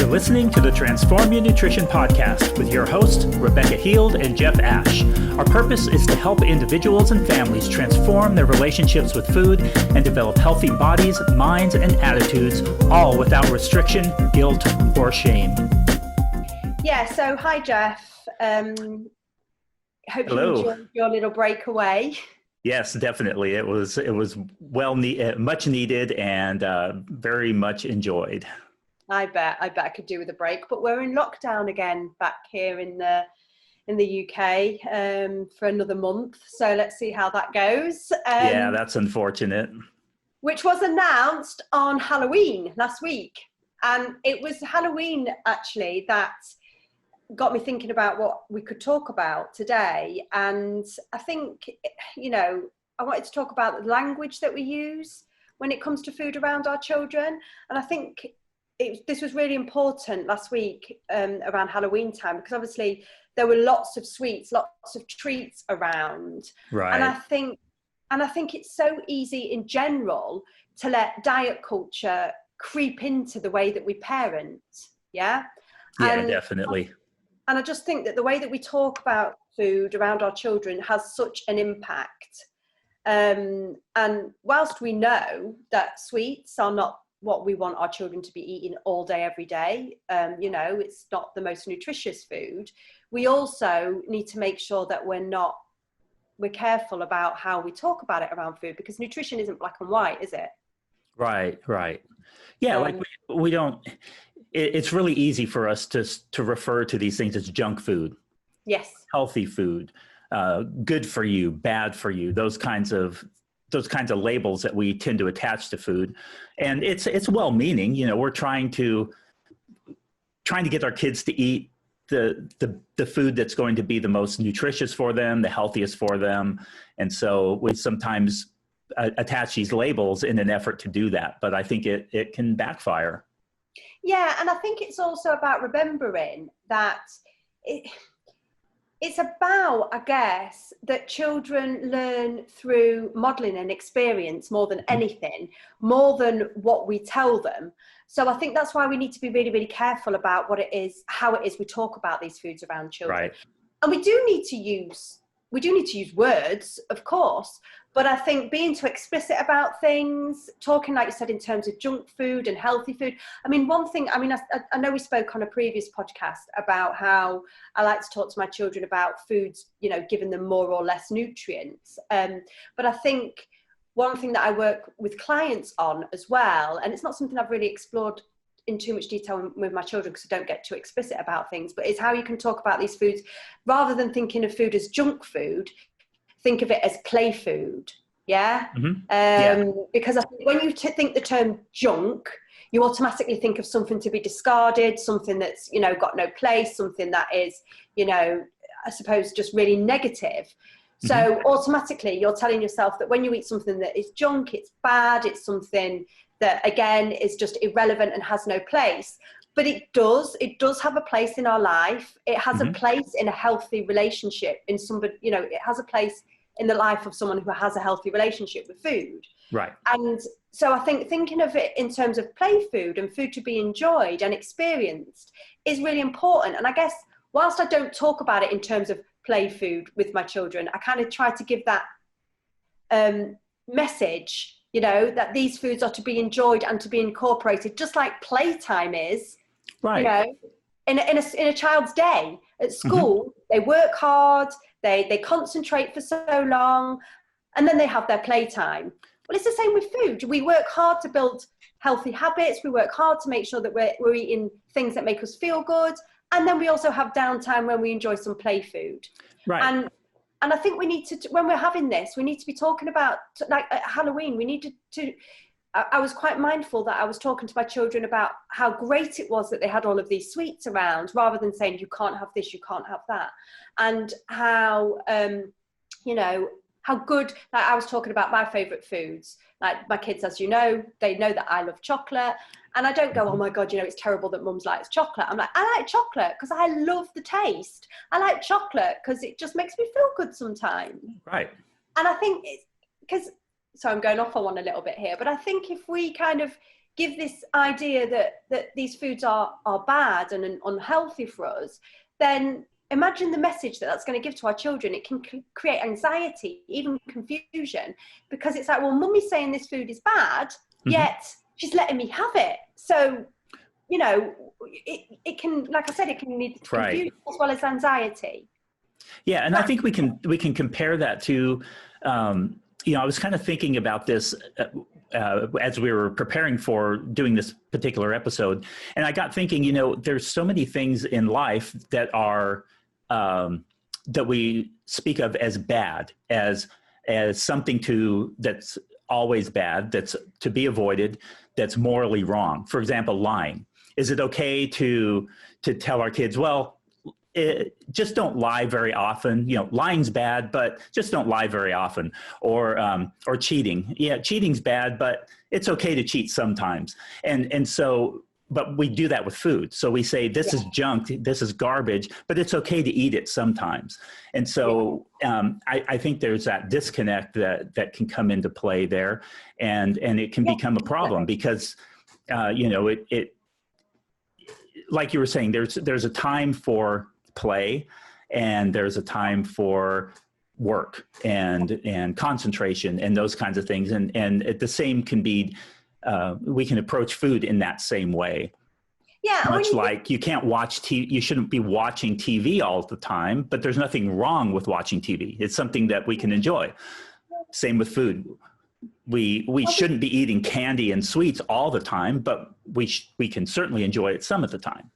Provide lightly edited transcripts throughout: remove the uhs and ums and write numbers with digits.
You're listening to the Transform Your Nutrition podcast with your hosts, Rebecca Heald and Jeff Ash. Our purpose is to help individuals and families transform their relationships with food and develop healthy bodies, minds, and attitudes, all without restriction, guilt, or shame. Yeah, so hi, Jeff. Hope you enjoyed your little break away. Yes, definitely. It was much needed and very much enjoyed. I bet I could do with a break, but we're in lockdown again back here in the UK for another month. So let's see how that goes. Yeah, that's unfortunate. Which was announced on Halloween last week, and it was Halloween actually that got me thinking about what we could talk about today. And I think, I wanted to talk about the language that we use when it comes to food around our children. And I think this was really important last week around Halloween time, because obviously there were lots of sweets, lots of treats around. Right. And I think it's so easy in general to let diet culture creep into the way that we parent. Yeah. Yeah, definitely. And I just think that the way that we talk about food around our children has such an impact. And whilst we know that sweets are not what we want our children to be eating all day, every day, it's not the most nutritious food, we also need to make sure that we're careful about how we talk about it around food, because nutrition isn't black and white, is it? Right. Yeah, we don't... It's really easy for us to refer to these things as junk food. Yes. Healthy food, good for you, bad for you, those kinds of labels that we tend to attach to food. And it's well-meaning, we're trying to get our kids to eat the food that's going to be the most nutritious for them, the healthiest for them. And so we sometimes attach these labels in an effort to do that, but I think it can backfire. Yeah, and I think it's also about remembering that it's about, I guess, that children learn through modelling and experience more than anything, more than what we tell them. So I think that's why we need to be really, really careful about how it is we talk about these foods around children. Right. And we do need to use words, of course, but I think being too explicit about things, talking, like you said, in terms of junk food and healthy food. I mean, I know we spoke on a previous podcast about how I like to talk to my children about foods, giving them more or less nutrients. But I think one thing that I work with clients on as well, and it's not something I've really explored in too much detail with my children because I don't get too explicit about things, but it's how you can talk about these foods rather than thinking of food as junk food. Think of it as play food. Yeah. Mm-hmm. Because I think when you think the term junk, you automatically think of something to be discarded, something that's, got no place, something that is, I suppose just really negative. Mm-hmm. So automatically you're telling yourself that when you eat something that is junk, it's bad, it's something that again is just irrelevant and has no place. But it does have a place in our life. It has a place in a healthy relationship in somebody, it has a place in the life of someone who has a healthy relationship with food. Right. And so I think thinking of it in terms of play food and food to be enjoyed and experienced is really important. And I guess whilst I don't talk about it in terms of play food with my children, I kind of try to give that message, that these foods are to be enjoyed and to be incorporated, just like playtime is. Right. In a child's day at school, they work hard, they concentrate for so long, and then they have their playtime. Well, it's the same with food. We work hard to build healthy habits. We work hard to make sure that we're eating things that make us feel good. And then we also have downtime when we enjoy some play food. Right. And I think we need to, when we're having this, we need to be talking about, like at Halloween, we need to I was quite mindful that I was talking to my children about how great it was that they had all of these sweets around, rather than saying, you can't have this, you can't have that. And how, how good, like I was talking about my favourite foods. Like my kids, as you know, they know that I love chocolate. And I don't go, oh my God, it's terrible that mum's likes chocolate. I'm like, I like chocolate because I love the taste. I like chocolate because it just makes me feel good sometimes. Right. And I think it's because, so I'm going off on one a little bit here, but I think if we kind of give this idea that these foods are bad and unhealthy for us, then imagine the message that that's going to give to our children. It can create anxiety, even confusion, because it's like, well, mummy's saying this food is bad, yet she's letting me have it. So, you know, it can, like I said, it can lead to confusion as well as anxiety. Yeah, and I think we can compare that to, you know, I was kind of thinking about this as we were preparing for doing this particular episode, and I got thinking, you know, there's so many things in life that are that we speak of as bad, as something that's always bad, that's to be avoided, that's morally wrong. For example, lying. Is it okay to tell our kids, well, just don't lie very often? You know, lying's bad, but just don't lie very often. Or cheating. Yeah, cheating's bad, but it's okay to cheat sometimes. And so, but we do that with food. So we say, this is junk, this is garbage, but it's okay to eat it sometimes. And so I think there's that disconnect that can come into play there, and it can become a problem because, you know, it like you were saying, there's a time for play, and there's a time for work and concentration and those kinds of things. And the same can be, we can approach food in that same way. Yeah. Much like you can't watch TV, you shouldn't be watching TV all the time, but there's nothing wrong with watching TV. It's something that we can enjoy. Same with food. We shouldn't be eating candy and sweets all the time, but we can certainly enjoy it some of the time.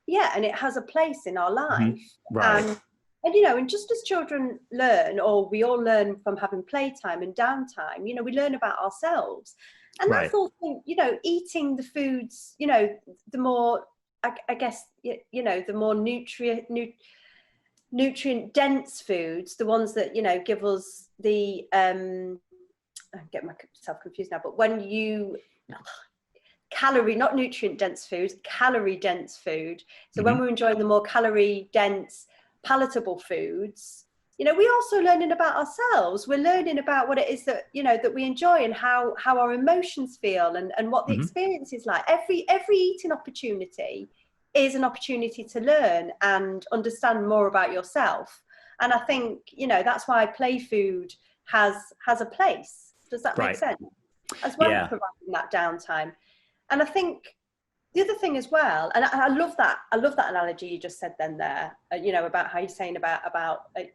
Yeah, and it has a place in our life. Right. And, you know, and just as children learn, or we all learn from having playtime and downtime, you know, we learn about ourselves. And that's also, you know, eating the foods, you know, the more, I guess, you know, the more nutrient dense foods, the ones that, you know, give us the, I'm getting myself confused now, but when you, calorie, not nutrient dense food, calorie dense food. So when we're enjoying the more calorie dense, palatable foods, you know, we're also learning about ourselves. We're learning about what it is that, you know, that we enjoy, and how our emotions feel, and what the experience is like. Every eating opportunity is an opportunity to learn and understand more about yourself. And I think, you know, that's why play food has a place. Does that make sense? As well as providing that downtime. And I think the other thing as well, and I love that analogy you just said then there, you know, about how you're saying about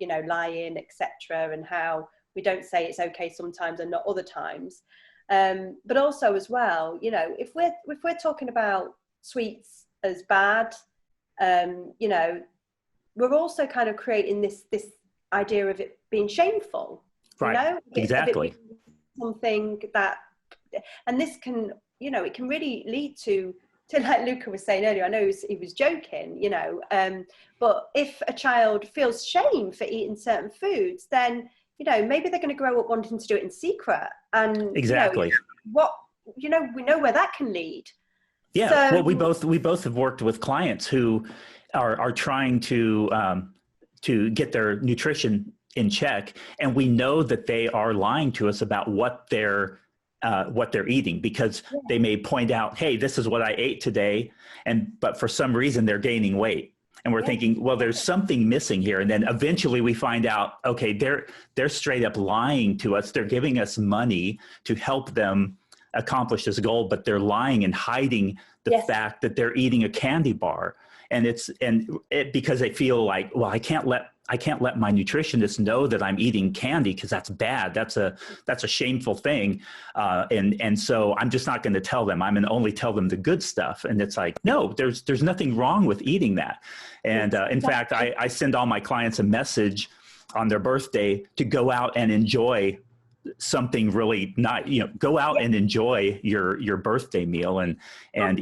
you know, lying, etc., and how we don't say it's okay sometimes and not other times. But also as well, you know, if we're talking about sweets as bad, you know, we're also kind of creating this idea of it being shameful. Right. You know? Exactly. Something that, and this can, you know, it can really lead to like Luca was saying earlier, I know he was joking, you know, but if a child feels shame for eating certain foods, then, you know, maybe they're going to grow up wanting to do it in secret. And exactly, you know, we know where that can lead. Yeah. So, well, we both have worked with clients who are trying to get their nutrition in check, and we know that they are lying to us about what they're eating, because they may point out, hey, this is what I ate today, but for some reason they're gaining weight, and we're thinking, well, there's something missing here. And then eventually we find out, okay, they're straight up lying to us. They're giving us money to help them accomplish this goal, but they're lying and hiding the fact that they're eating a candy bar. And because they feel like, well, I can't let my nutritionist know that I'm eating candy, because that's bad. That's a shameful thing. And so I'm just not going to tell them. I'm going to only tell them the good stuff. And it's like, no, there's nothing wrong with eating that. And in fact, I send all my clients a message on their birthday to go out and enjoy something really not, you know, go out and enjoy your birthday meal and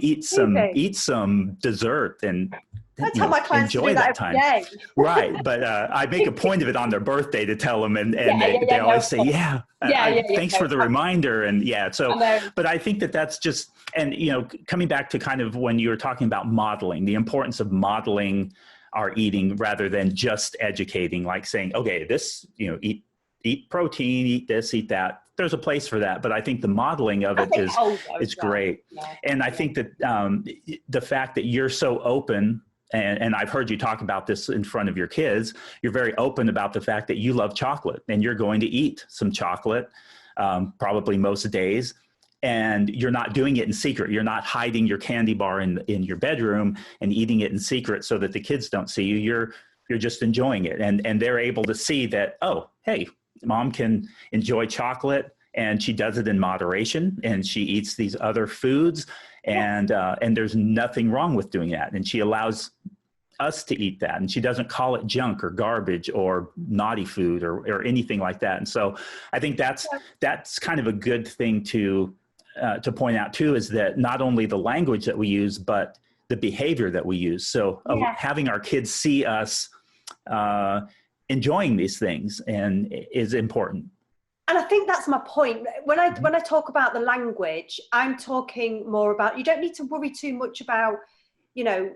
eat some dessert and I tell my clients enjoy to do that time. Every day. Right. But I make a point of it on their birthday to tell them, and they always say, thanks for the reminder. And but I think that's just, and, you know, coming back to kind of when you were talking about modeling, the importance of modeling our eating rather than just educating, like saying, okay, this, you know, eat protein, eat this, eat that, there's a place for that, but I think the modeling of it is great. Yeah. And I think that the fact that you're so open, and I've heard you talk about this in front of your kids, you're very open about the fact that you love chocolate and you're going to eat some chocolate, probably most days. And you're not doing it in secret. You're not hiding your candy bar in your bedroom and eating it in secret so that the kids don't see you. You're just enjoying it. And they're able to see that, oh, hey, mom can enjoy chocolate and she does it in moderation and she eats these other foods and there's nothing wrong with doing that. And she allows us to eat that, and she doesn't call it junk or garbage or naughty food or anything like that. And so I think that's kind of a good thing to point out too, is that not only the language that we use, but the behavior that we use. So having our kids see us enjoying these things and is important. And I think that's my point. When I talk about the language, I'm talking more about, you don't need to worry too much about, you know,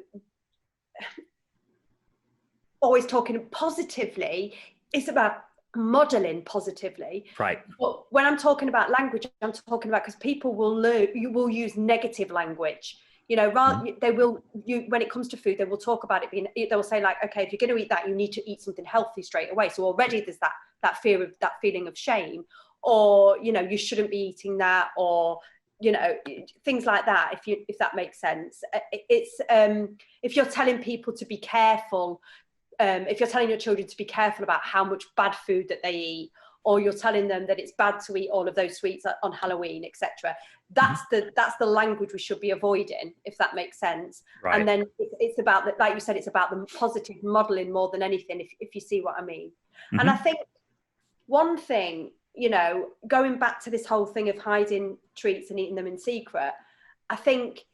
always talking positively. It's about modeling positively. Right. But when I'm talking about language, I'm talking about, because people will use negative language. You know, rather they will. When it comes to food, they will talk about it being. They will say like, okay, if you're going to eat that, you need to eat something healthy straight away. So already there's that fear of that feeling of shame, or you know, you shouldn't be eating that, or you know, things like that. If that makes sense, it's if you're telling people to be careful. If you're telling your children to be careful about how much bad food that they eat, or you're telling them that it's bad to eat all of those sweets on Halloween, etc., that's the language we should be avoiding, if that makes sense. Right. And then it's about that, like you said, it's about the positive modeling more than anything, if you see what I mean. Mm-hmm. And I think one thing, you know, going back to this whole thing of hiding treats and eating them in secret, I think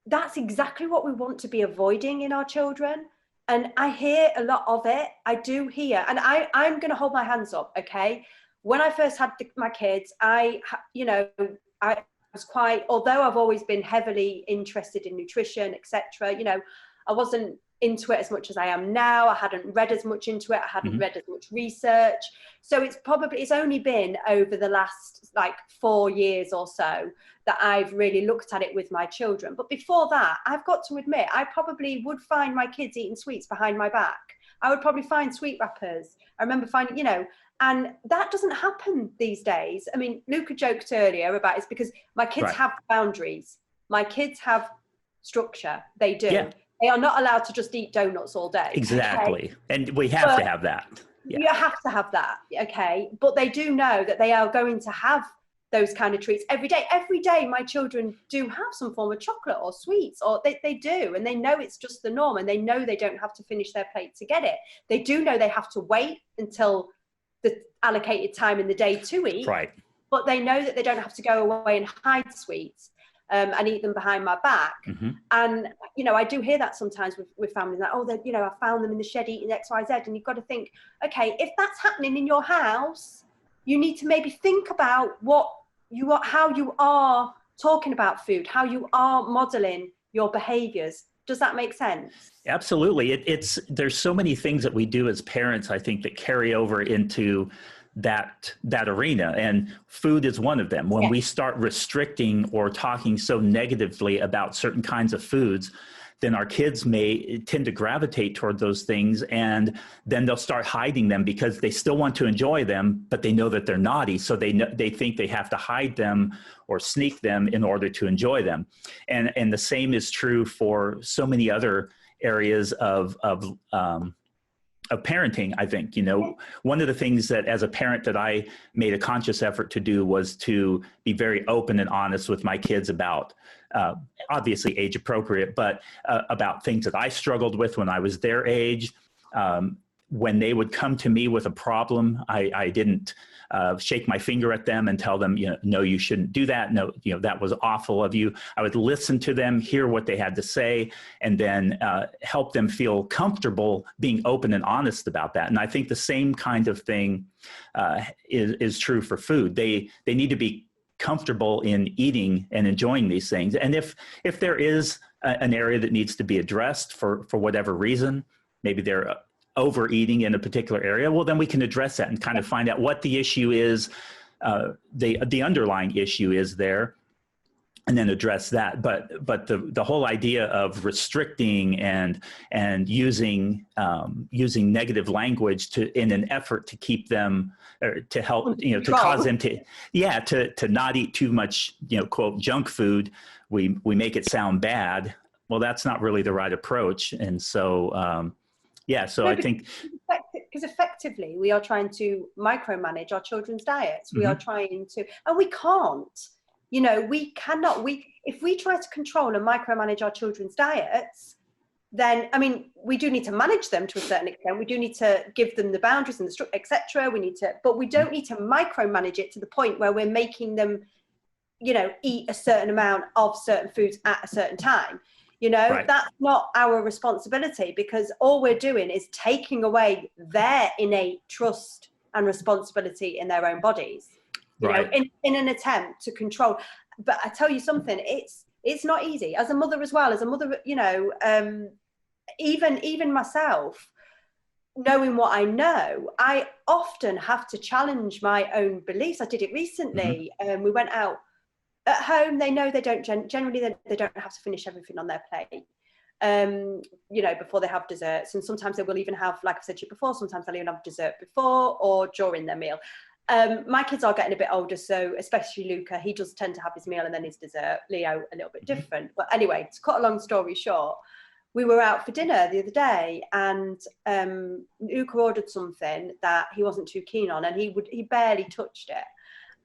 that's exactly what we want to be avoiding in our children. And I hear a lot of it. I do hear, and I'm going to hold my hands up, okay? When I first had my kids, I was quite, although I've always been heavily interested in nutrition, etc., you know, I wasn't into it as much as I am now. I hadn't read as much into it. I hadn't read as much research. So it's only been over the last like 4 years or so that I've really looked at it with my children. But before that, I've got to admit, I probably would find my kids eating sweets behind my back. I would probably find sweet wrappers. I remember finding, you know, and that doesn't happen these days. I mean, Luca joked earlier about it's because my kids have boundaries. My kids have structure. They do. Yeah. They are not allowed to just eat donuts all day. Exactly. Okay? And we have to have that. Yeah. You have to have that, okay? But they do know that they are going to have those kind of treats every day. Every day, my children do have some form of chocolate or sweets, or they do, and they know it's just the norm, and they know they don't have to finish their plate to get it. They do know they have to wait until the allocated time in the day to eat. Right. But they know that they don't have to go away and hide sweets. And eat them behind my back. Mm-hmm. And, you know, I do hear that sometimes with families, like, oh, you know, I found them in the shed eating X, Y, Z. And you've got to think, okay, if that's happening in your house, you need to maybe think about how you are talking about food, how you are modeling your behaviors. Does that make sense? Absolutely. There's so many things that we do as parents, I think, that carry over into that arena, and food is one of them. When we start restricting or talking so negatively about certain kinds of foods, then our kids may tend to gravitate toward those things, and then they'll start hiding them because they still want to enjoy them, but they know that they're naughty, so they think they have to hide them or sneak them in order to enjoy them. And the same is true for so many other areas of parenting. I think, you know, one of the things that as a parent that I made a conscious effort to do was to be very open and honest with my kids about, obviously age appropriate, but about things that I struggled with when I was their age. When they would come to me with a problem, I didn't shake my finger at them and tell them, you know, no, you shouldn't do that. No, you know, that was awful of you. I would listen to them, hear what they had to say, and then help them feel comfortable being open and honest about that. And I think the same kind of thing is true for food. They need to be comfortable in eating and enjoying these things. And if there is an area that needs to be addressed for whatever reason, maybe they're overeating in a particular area, well, then we can address that and kind of find out what the issue is, the underlying issue is there, and then address that. But the whole idea of restricting and using negative language in an effort to keep them, or to help, to cause them to not eat too much, quote, junk food. We make it sound bad. Well, that's not really the right approach. And so, so I think, because effectively we are trying to micromanage our children's diets. We are trying to, and we can't. We cannot. If we try to control and micromanage our children's diets, then, I mean, we do need to manage them to a certain extent. We do need to give them the boundaries and the structure, etc. But we don't need to micromanage it to the point where we're making them, eat a certain amount of certain foods at a certain time. Right. That's not our responsibility, because all we're doing is taking away their innate trust and responsibility in their own bodies. Right. In an attempt to control. But I tell you something, it's not easy. As a mother as well, even myself, knowing what I know, I often have to challenge my own beliefs. I did it recently. We went out at home. They know they don't generally they don't have to finish everything on their plate. Before they have desserts, and sometimes they will even have, like I've said to you before, sometimes they'll even have dessert before or during their meal. My kids are getting a bit older, so especially Luca, he does tend to have his meal and then his dessert. Leo, a little bit different. But anyway, to cut a long story short, we were out for dinner the other day, and Luca ordered something that he wasn't too keen on, and he barely touched it.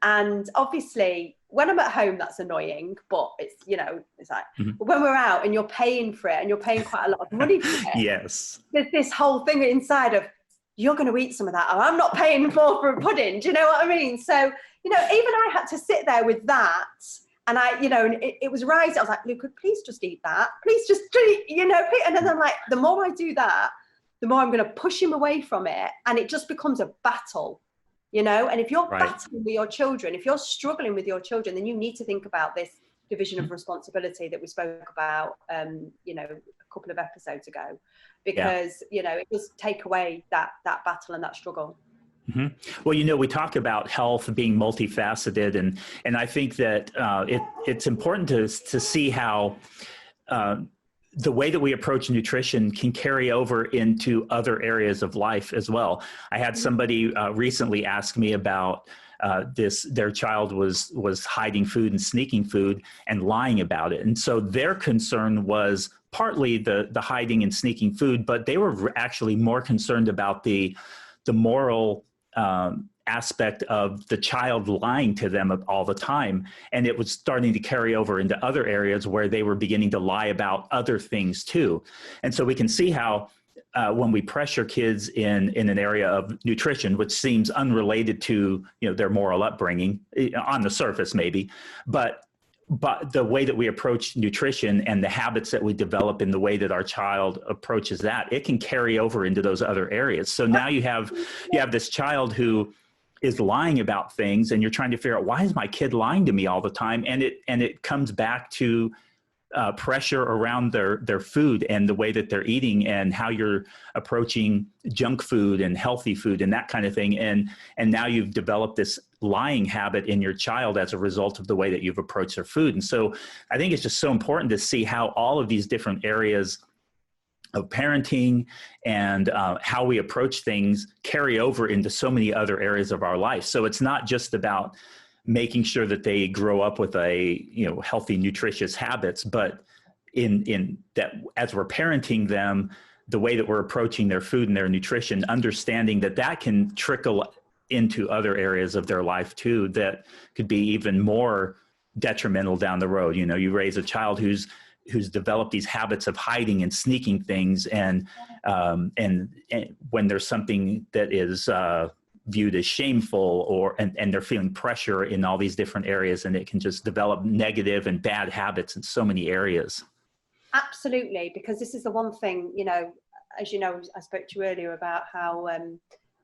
And obviously, when I'm at home, that's annoying, but it's, it's like, but when we're out and you're paying for it and you're paying quite a lot of money for it, yes, there's this whole thing inside of, you're going to eat some of that, or I'm not paying more for a pudding. Do you know what I mean? So, even I had to sit there with that, and and it was rising. I was like, Luca, please just eat that. Please just eat, and then I'm like, the more I do that, the more I'm going to push him away from it. And it just becomes a battle, and if you're battling with your children, if you're struggling with your children, then you need to think about this division of responsibility that we spoke about, a couple of episodes ago. Because, it does take away that battle and that struggle. Well, we talk about health being multifaceted, and I think that it's important to see how the way that we approach nutrition can carry over into other areas of life as well. I had somebody recently ask me about their child was hiding food and sneaking food and lying about it. And so their concern was partly the hiding and sneaking food, but they were actually more concerned about the moral aspect of the child lying to them all the time. And it was starting to carry over into other areas where they were beginning to lie about other things too. And so we can see how when we pressure kids in an area of nutrition, which seems unrelated to their moral upbringing on the surface maybe, but the way that we approach nutrition and the habits that we develop in the way that our child approaches that, it can carry over into those other areas. So now you have this child who is lying about things, and you're trying to figure out, why is my kid lying to me all the time? And it comes back to pressure around their food and the way that they're eating and how you're approaching junk food and healthy food and that kind of thing. And now you've developed this lying habit in your child as a result of the way that you've approached their food. And so I think it's just so important to see how all of these different areas of parenting and how we approach things carry over into so many other areas of our life. So it's not just about making sure that they grow up with healthy, nutritious habits, but in that as we're parenting them, the way that we're approaching their food and their nutrition, understanding that can trickle into other areas of their life too, that could be even more detrimental down the road. You raise a child who's developed these habits of hiding and sneaking things, and when there's something that is viewed as shameful and they're feeling pressure in all these different areas, and it can just develop negative and bad habits in so many areas. Absolutely, because this is the one thing, as you know, I spoke to you earlier about how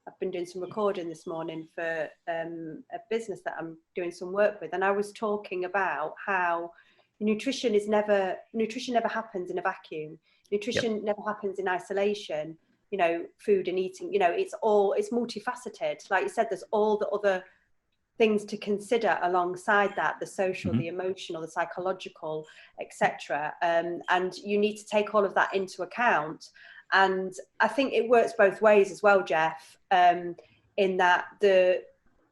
I've been doing some recording this morning for a business that I'm doing some work with, and I was talking about how nutrition never happens in a vacuum. Nutrition never happens in isolation. Food and eating, it's multifaceted. Like you said, there's all the other things to consider alongside that, the social, Mm-hmm. the emotional, the psychological, etc. And you need to take all of that into account. And I think it works both ways as well, Jeff, in that the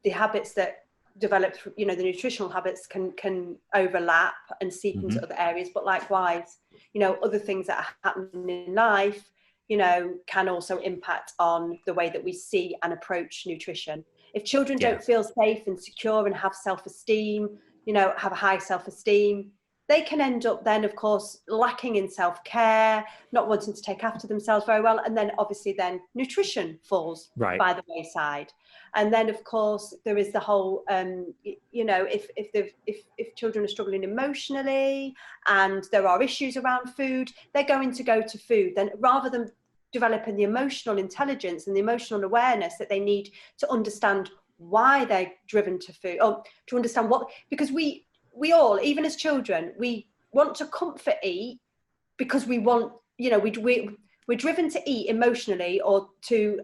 habits that develop, you know, the nutritional habits can overlap and seep into other areas, but likewise, you know, other things that are happening in life, you know, can also impact on the way that we see and approach nutrition. If children don't feel safe and secure and have self-esteem, you know, have a high self-esteem, they can end up then, of course, lacking in self-care, not wanting to take after themselves very well. And then obviously then nutrition falls by the wayside. And then, of course, there is the whole, you know, if children are struggling emotionally and there are issues around food, they're going to go to food. Then rather than developing the emotional intelligence and the emotional awareness that they need to understand why they're driven to food, or to understand what, because we all, even as children, we want to comfort eat because we want, you know, we're driven to eat emotionally or to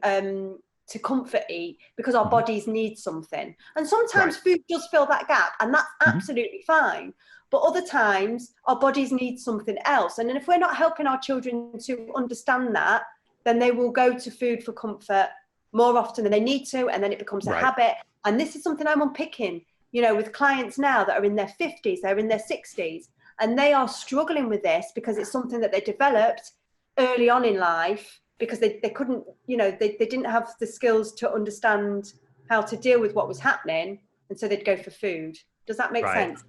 comfort eat because our bodies need something. And sometimes food does fill that gap, and that's absolutely fine. But other times our bodies need something else. And then if we're not helping our children to understand that, then they will go to food for comfort more often than they need to. And then it becomes a habit. And this is something I'm unpicking, you know, with clients now that are in their 50s, they're in their 60s, and they are struggling with this because it's something that they developed early on in life because they couldn't, you know, they didn't have the skills to understand how to deal with what was happening. And so they'd go for food. Does that make sense?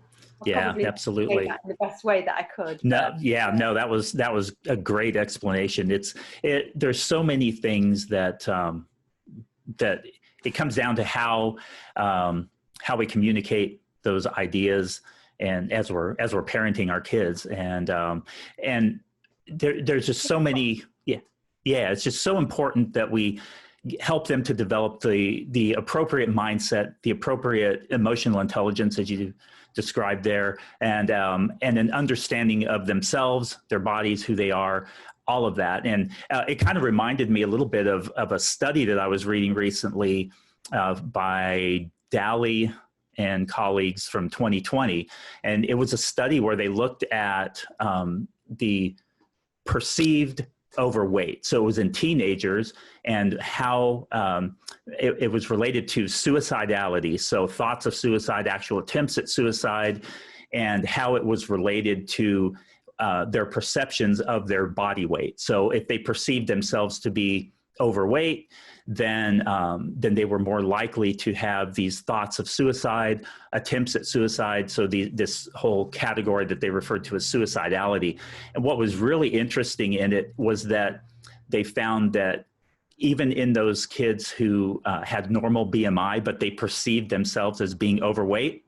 Yeah, absolutely. That in the best way that I could. No, no, that was a great explanation. There's so many things that that it comes down to how we communicate those ideas, and as we're parenting our kids, and there's just so many. Yeah, it's just so important that we help them to develop the appropriate mindset, the appropriate emotional intelligence, as you described there, and an understanding of themselves, their bodies, who they are, all of that. And it kind of reminded me a little bit of a study that I was reading recently by Daly and colleagues from 2020. And it was a study where they looked at the perceived overweight. So it was in teenagers, and how it was related to suicidality. So thoughts of suicide, actual attempts at suicide, and how it was related to their perceptions of their body weight. So if they perceived themselves to be overweight, then they were more likely to have these thoughts of suicide, attempts at suicide. So this whole category that they referred to as suicidality. And what was really interesting in it was that they found that even in those kids who had normal BMI, but they perceived themselves as being overweight,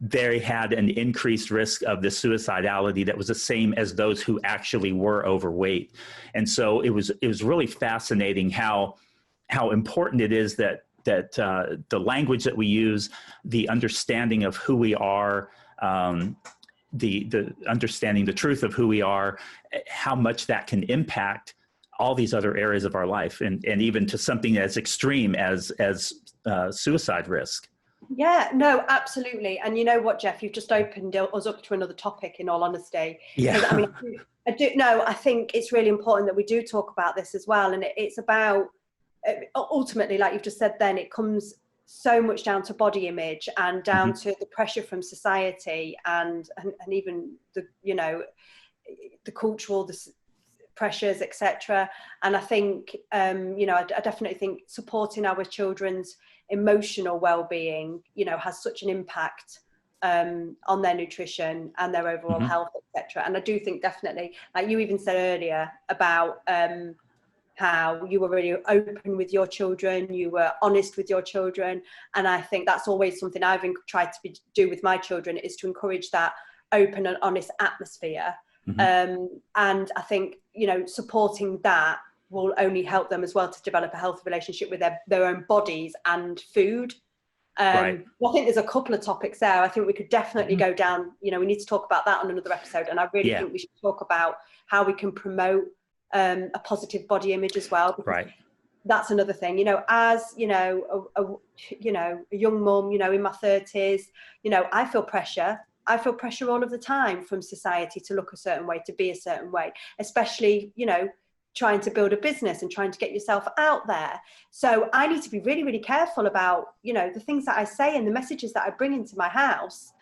they had an increased risk of the suicidality that was the same as those who actually were overweight. And so it was really fascinating how important it is that the language that we use, the understanding of who we are, the understanding the truth of who we are, how much that can impact all these other areas of our life, and even to something as extreme as suicide risk. Yeah, no, absolutely. And you know what, Jeff, you've just opened us up to another topic, in all honesty. Yeah. I mean, I think it's really important that we do talk about this as well. And it's about, ultimately, like you've just said then, it comes so much down to body image and down to the pressure from society and even the, you know, the cultural, pressures, etc. And I think, you know, I definitely think supporting our children's emotional well-being, you know, has such an impact on their nutrition and their overall health, etc. And I do think definitely, like you even said earlier about how you were really open with your children, you were honest with your children. And I think that's always something I've tried to do with my children, is to encourage that open and honest atmosphere. And I think, you know, supporting that will only help them as well to develop a healthy relationship with their own bodies and food. Well, I think there's a couple of topics there. I think we could definitely go down, you know, we need to talk about that on another episode. And I really think we should talk about how we can promote a positive body image as well. that's another thing, you know, as, you know, a young mum, you know, in my 30s, you know, I feel pressure all of the time from society to look a certain way, to be a certain way, especially, you know, trying to build a business and trying to get yourself out there. So I need to be really, really careful about, you know, the things that I say and the messages that I bring into my house.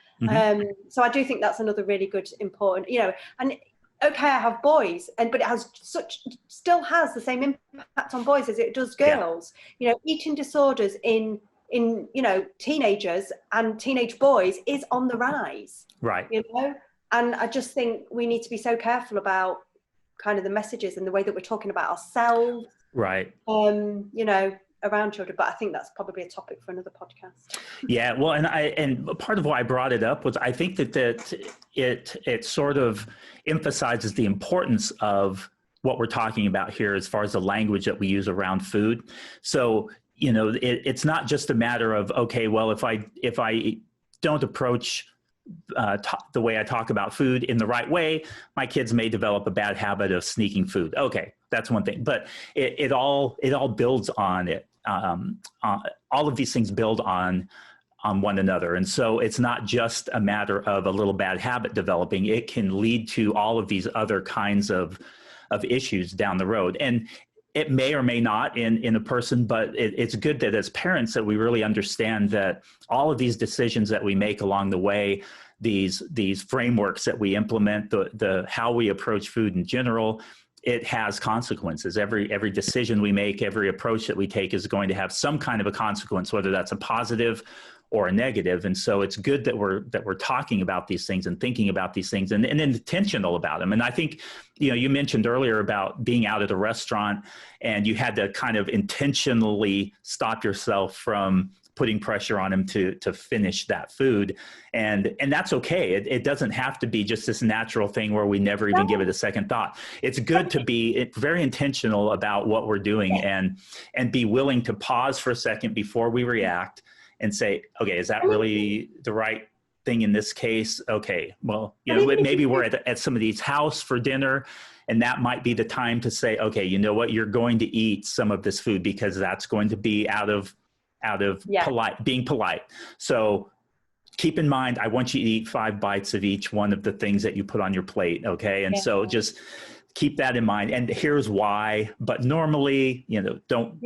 So I do think that's another really good, important, you know, and okay, I have boys, but it still has the same impact on boys as it does girls. You know, eating disorders in you know, teenagers and teenage boys is on the rise. Right. You know, and I just think we need to be so careful about kind of the messages and the way that we're talking about ourselves. Right. You know, around children, but I think that's probably a topic for another podcast. Yeah, well, and part of why I brought it up was I think that it sort of emphasizes the importance of what we're talking about here as far as the language that we use around food. So, you know, it's not just a matter of, okay, well, if I don't approach the way I talk about food in the right way, my kids may develop a bad habit of sneaking food. Okay, that's one thing, but it all builds on it. All of these things build on one another, and so it's not just a matter of a little bad habit developing. It can lead to all of these other kinds of issues down the road, and it may or may not in a person, but it's good that as parents that we really understand that all of these decisions that we make along the way, these frameworks that we implement, the how we approach food in general, it has consequences. Every decision we make, every approach that we take is going to have some kind of a consequence, whether that's a positive or a negative. And so it's good that we're talking about these things and thinking about these things and intentional about them. And I think, you know, you mentioned earlier about being out at a restaurant and you had to kind of intentionally stop yourself from putting pressure on him to finish that food. And that's okay. It doesn't have to be just this natural thing where we never even give it a second thought. It's good to be very intentional about what we're doing and be willing to pause for a second before we react and say, okay, is that really the right thing in this case? Okay, well, you know, maybe we're at somebody's house for dinner and that might be the time to say, okay, you know what, you're going to eat some of this food because that's going to be out of being polite. So keep in mind, I want you to eat 5 bites of each one of the things that you put on your plate. Okay. And so just keep that in mind. And here's why, but normally, you know, don't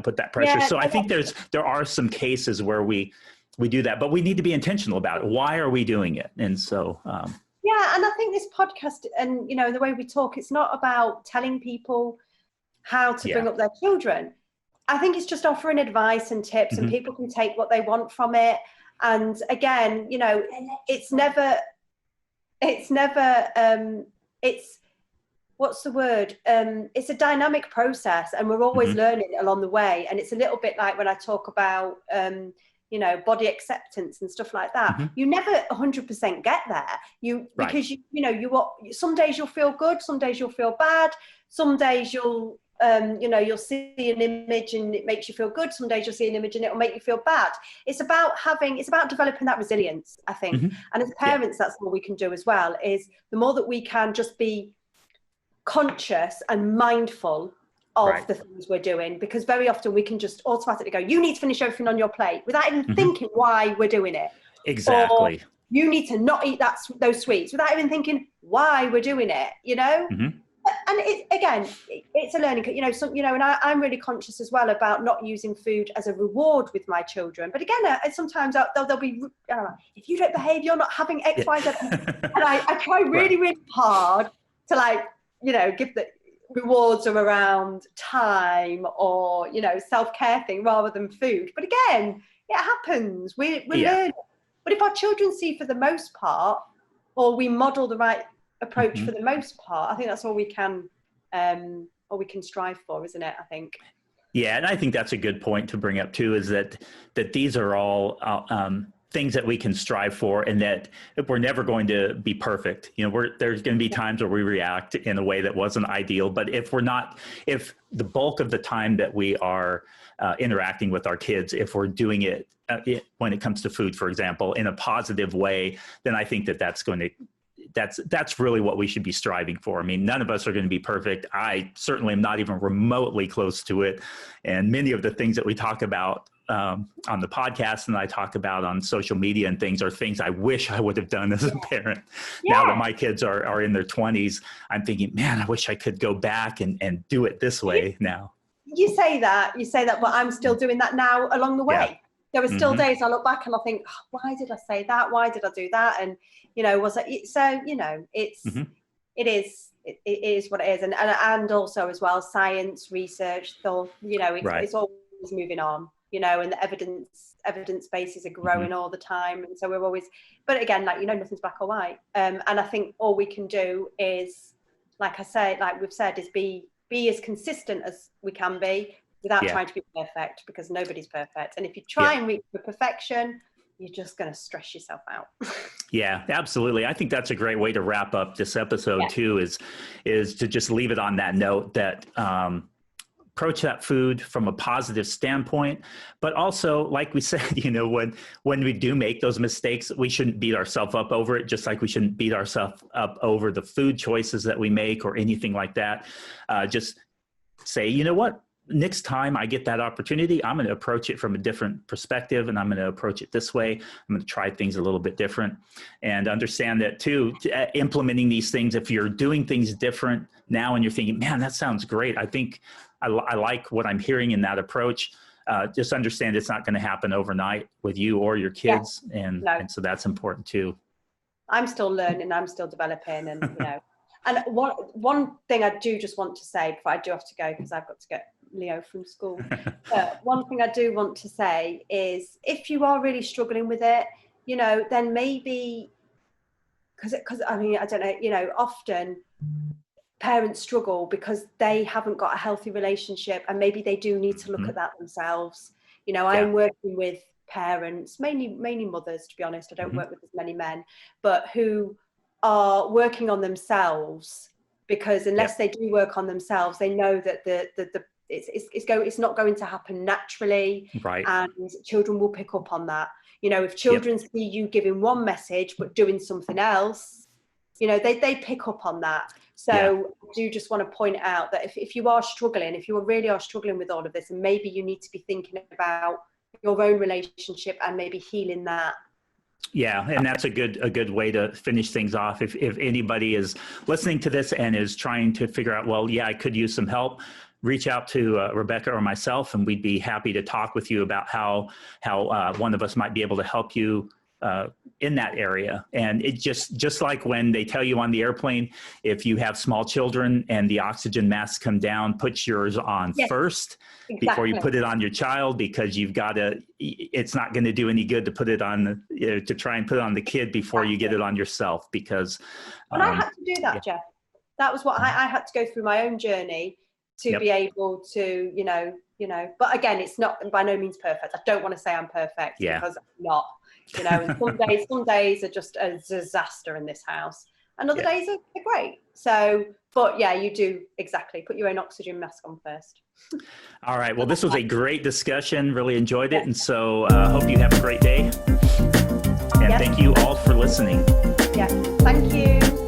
put that pressure. So I think there are some cases where we do that, but we need to be intentional about it. Why are we doing it? And so, yeah. And I think this podcast and, you know, the way we talk, it's not about telling people how to bring up their children. I think it's just offering advice and tips and people can take what they want from it. And again, you know, it's what's the word? It's a dynamic process and we're always learning along the way. And it's a little bit like when I talk about, you know, body acceptance and stuff like that. You never 100% get there. Because you know, some days you'll feel good, some days you'll feel bad, some days you'll, you know, you'll see an image and it makes you feel good. Some days you'll see an image and it will make you feel bad. It's about developing that resilience, I think. And as parents, that's what we can do as well, is the more that we can just be conscious and mindful of the things we're doing, because very often we can just automatically go, you need to finish everything on your plate without even thinking why we're doing it. Exactly. Or you need to not eat those sweets without even thinking why we're doing it, you know? And it's a learning, you know, and I'm really conscious as well about not using food as a reward with my children. But again, sometimes they'll be, if you don't behave, you're not having X, Y, Z. And I try really, really hard to, like, you know, give the rewards are around time or, you know, self-care thing rather than food. But again, it happens. We're learning. But if our children see for the most part, or we model the right approach for the most part, I think that's all we can strive for, isn't it? I think. Yeah, and I think that's a good point to bring up too, is that these are all things that we can strive for, and that we're never going to be perfect. You know, there's going to be times where we react in a way that wasn't ideal, but if the bulk of the time that we are interacting with our kids, if we're doing it when it comes to food, for example, in a positive way, then I think that's going to that's really what we should be striving for. I mean, none of us are going to be perfect. I certainly am not even remotely close to it. And many of the things that we talk about on the podcast and I talk about on social media and things are things I wish I would have done as a parent. Now that my kids are in their 20s, I'm thinking, man, I wish I could go back and do it this way now. You say that, but I'm still doing that now along the way. Yeah. There are still days I look back and I think, oh, why did I say that? Why did I do that? And, was it, so, it's, it is what it is. And also as well, science, research, thought, it's always moving on, and the evidence bases are growing all the time. And so we're always, but again, nothing's black or white. And I think all we can do is, like we've said, is be as consistent as we can be without trying to be perfect, because nobody's perfect. And if you try and reach for perfection, you're just going to stress yourself out. Yeah, absolutely. I think that's a great way to wrap up this episode too, is to just leave it on that note that approach that food from a positive standpoint, but also, like we said, when we do make those mistakes, we shouldn't beat ourselves up over it, just like we shouldn't beat ourselves up over the food choices that we make or anything like that. Just say, you know what? Next time I get that opportunity, I'm going to approach it from a different perspective, and I'm going to approach it this way. I'm going to try things a little bit different, and understand that too, implementing these things, if you're doing things different now and you're thinking, man, that sounds great. I think I like what I'm hearing in that approach. Just understand it's not going to happen overnight with you or your kids. And so that's important too. I'm still learning, I'm still developing, and, and one thing I do just want to say before I do have to go, because I've got to get Leo from school. One thing I do want to say is, if you are really struggling with it, then maybe, because I mean, I don't know, often parents struggle because they haven't got a healthy relationship, and maybe they do need to look at that themselves. I'm working with parents, mainly mothers, to be honest. I don't work with as many men, but who are working on themselves, because unless they do work on themselves, they know that it's not going to happen naturally, right? And children will pick up on that. If children see you giving one message but doing something else, they pick up on that. So I do just want to point out that if you are struggling, if you really are struggling with all of this, and maybe you need to be thinking about your own relationship and maybe healing that. Yeah, and that's a good way to finish things off. If anybody is listening to this and is trying to figure out, well, I could use some help, reach out to Rebecca or myself, and we'd be happy to talk with you about how one of us might be able to help you in that area. And it just like when they tell you on the airplane, if you have small children and the oxygen masks come down, put yours on first before you put it on your child, because it's not going to do any good to put it on, to try and put it on the kid before you get it on yourself, because. And I had to do that, Jeff. That was what I had to go through my own journey to be able to, but again, it's not by no means perfect. I don't want to say I'm perfect, because I'm not. And some days are just a disaster in this house, and other days are great. So, but you do exactly put your own oxygen mask on first. All right. Well, this was a great discussion. Really enjoyed it. And so hope you have a great day. And thank you all for listening. Yeah. Thank you.